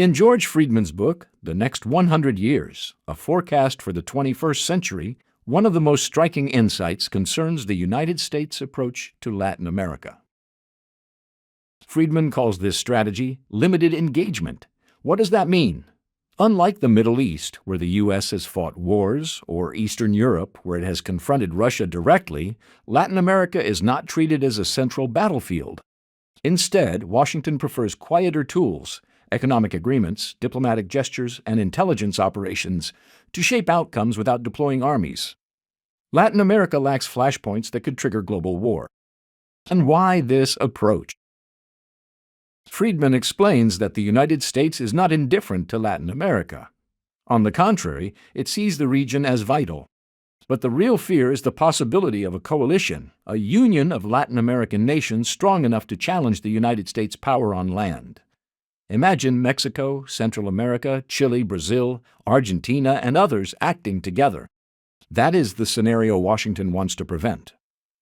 In George Friedman's book, The Next 100 Years, A Forecast for the 21st Century, one of the most striking insights concerns the United States' approach to Latin America. Friedman calls this strategy limited engagement. What does that mean? Unlike the Middle East, where the U.S. has fought wars, or Eastern Europe, where it has confronted Russia directly, Latin America is not treated as a central battlefield. Instead, Washington prefers quieter tools, economic agreements, diplomatic gestures, and intelligence operations to shape outcomes without deploying armies. Latin America lacks flashpoints that could trigger global war. And why this approach? Friedman explains that the United States is not indifferent to Latin America. On the contrary, it sees the region as vital. But the real fear is the possibility of a coalition, a union of Latin American nations strong enough to challenge the United States' power on land. Imagine Mexico, Central America, Chile, Brazil, Argentina, and others acting together. That is the scenario Washington wants to prevent.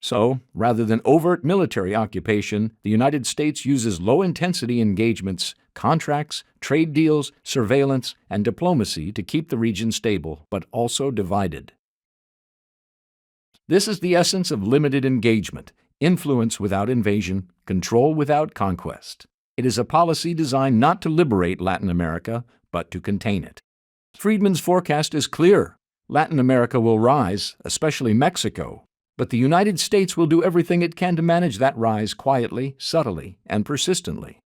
So, rather than overt military occupation, the United States uses low-intensity engagements, contracts, trade deals, surveillance, and diplomacy to keep the region stable, but also divided. This is the essence of limited engagement: influence without invasion, control without conquest. It is a policy designed not to liberate Latin America, but to contain it. Friedman's forecast is clear. Latin America will rise, especially Mexico, but the United States will do everything it can to manage that rise quietly, subtly, and persistently.